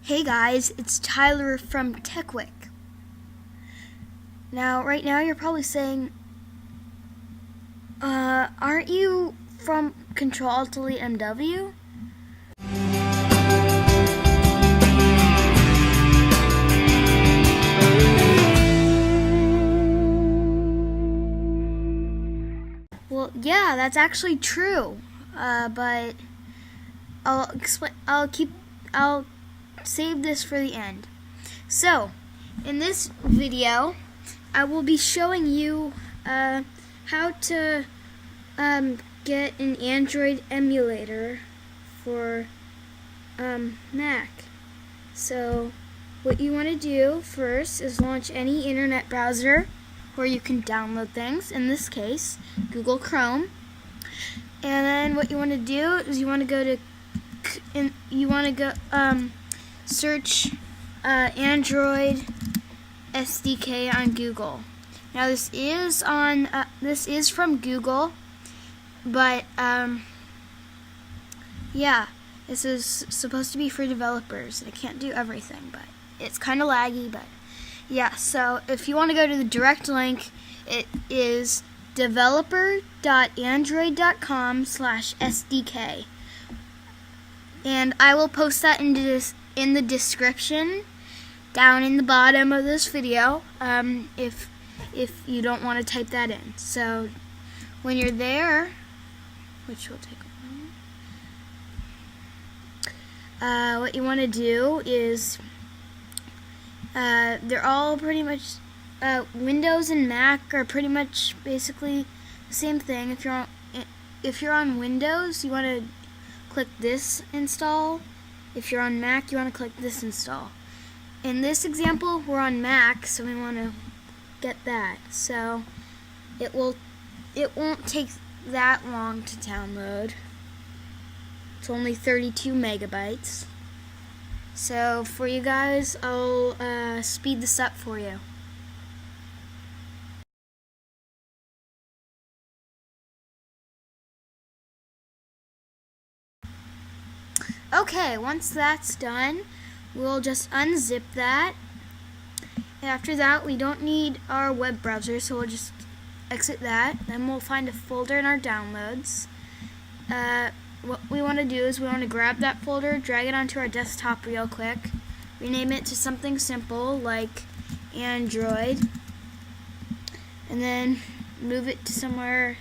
Hey guys, it's Tyler from TekWik. Now, right now you're probably saying, aren't you from Control-Alt-Delete MW? Well, yeah, that's actually true. But I'll explain. I'll save this for the end. So, in this video, I will be showing you how to get an Android emulator for Mac. So, what you want to do first is launch any internet browser where you can download things. In this case, Google Chrome. And then what you want to do is you want to search Android SDK on Google. Now this is from Google, but yeah, this is supposed to be for developers. It can't do everything, but it's kind of laggy. But yeah, so if you want to go to the direct link, it is developer.android.com/SDK. And I will post that in the description down in the bottom of this video if you don't want to type that in. So when you're there, which will take a moment, what you want to do is they're all pretty much Windows and Mac are pretty much basically the same thing. If you're on Windows, you want to click this install. If you're on Mac, you want to click this install. In this example, we're on Mac, so we want to get that. So it won't take that long to download. It's only 32 megabytes. So for you guys, I'll speed this up for you. Okay, once that's done, we'll just unzip that. After that, we don't need our web browser, so we'll just exit that. Then we'll find a folder in our downloads. What we want to do is we want to grab that folder, drag it onto our desktop real quick, rename it to something simple like Android, and then move it to somewhere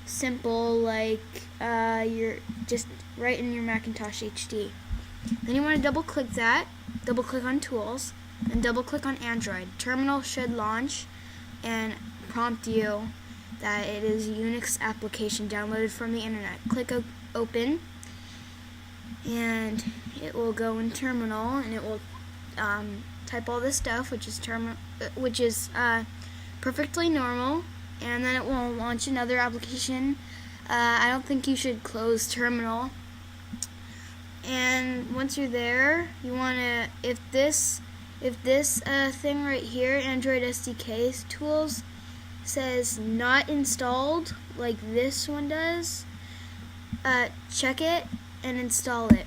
simple like you're just right in your Macintosh HD. Then you want to double click that, double click on Tools, and double click on Android. Terminal should launch and prompt you that it is a Unix application downloaded from the internet. Click Open, and it will go in Terminal, and it will type all this stuff, which is perfectly normal, and then it will launch another application. I don't think you should close Terminal. And once you're there, you want to, if this thing right here, Android SDK Tools, says not installed, like this one does, check it and install it.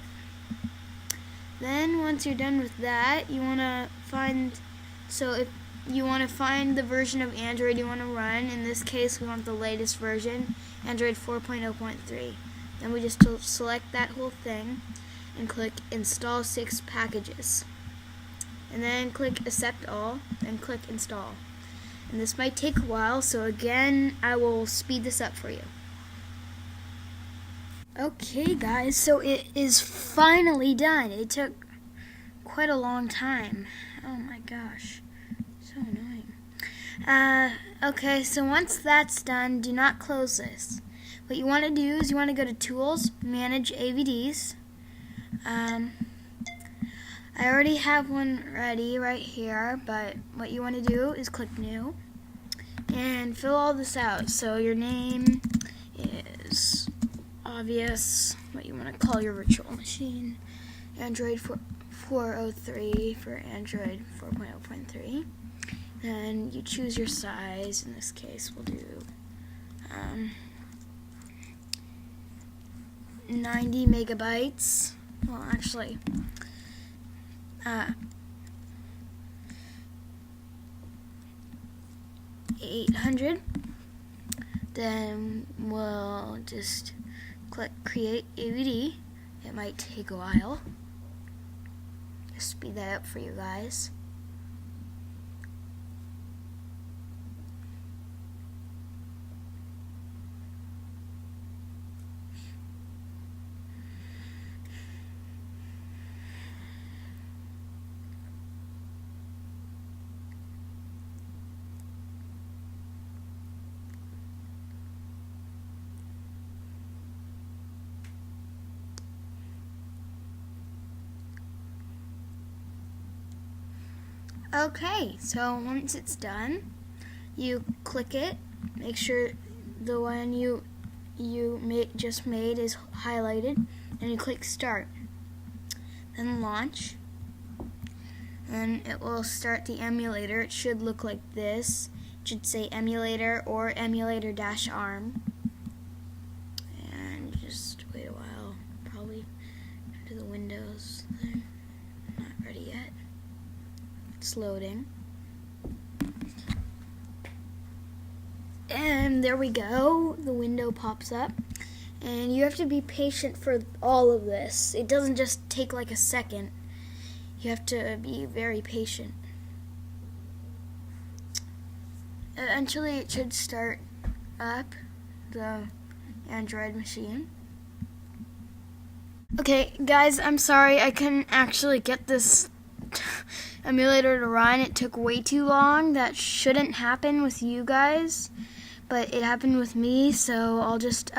Then once you're done with that, you want to find, so if you want to find the version of Android you want to run, in this case we want the latest version, Android 4.0.3. Then we just select that whole thing and click Install 6 Packages. And then click Accept All, and click Install. And this might take a while, so again, I will speed this up for you. Okay guys, so it is finally done. It took quite a long time. Oh my gosh, so annoying. Okay, so once that's done, do not close this. What you want to do is you want to go to Tools, Manage AVDs. I already have one ready right here, but what you want to do is click New and fill all this out. So your name is obvious, what you want to call your virtual machine, Android 403 for Android 4.0.3. Then you choose your size. In this case, we'll do 90 megabytes. Well, actually, $800. Then we'll just click create AVD. It might take a while. Just speed that up for you guys. Okay, so once it's done, you click it, make sure the one you just made is highlighted, and you click start. Then launch, and it will start the emulator. It should look like this. It should say emulator or emulator-arm. And just wait a while, probably after the Windows thing. Not ready yet. It's loading. And there we go. The window pops up. And you have to be patient for all of this. It doesn't just take like a second. You have to be very patient. Eventually it should start up the Android machine. Okay, guys, I'm sorry I couldn't actually get this emulator to run. It took way too long. That shouldn't happen with you guys, but it happened with me, so I'll just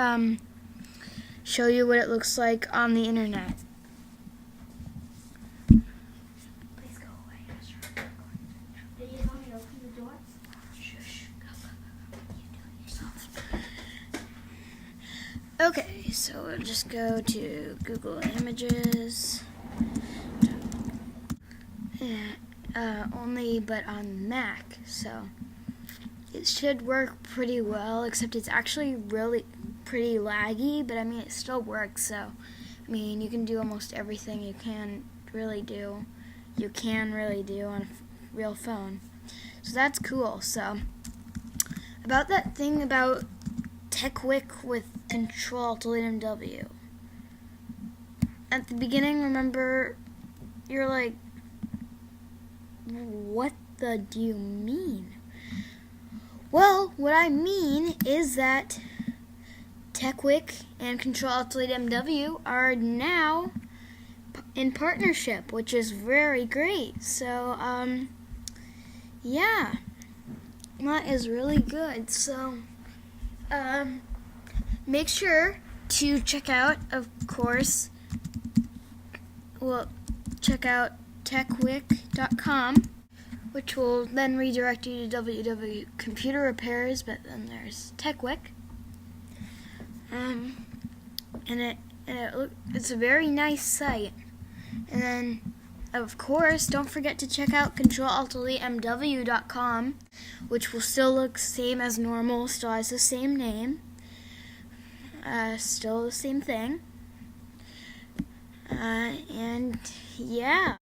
show you what it looks like on the internet. Please go away. Did you want me to open the door? Shush. Go. You do it yourself. Okay, so we'll just go to Google Images. Only but on Mac, so it should work pretty well, except it's actually really pretty laggy, but I mean it still works. So I mean you can do almost everything you can really do on a real phone, so that's cool. So about that thing about TekWik with Control-Alt-Delete-M-W, at the beginning, remember, you're like, what the do you mean? Well, what I mean is that TekWik and Control-Alt-Delete-M-W are now in partnership, which is very great. So, yeah, that is really good. So, make sure to check out, of course, check out TekWik.com, which will then redirect you to www.computer repairs, but then there's TekWik. It's a very nice site. And then, of course, don't forget to check out Control-Alt-Delete-MW.com, which will still look the same as normal, still has the same name, still the same thing. And yeah.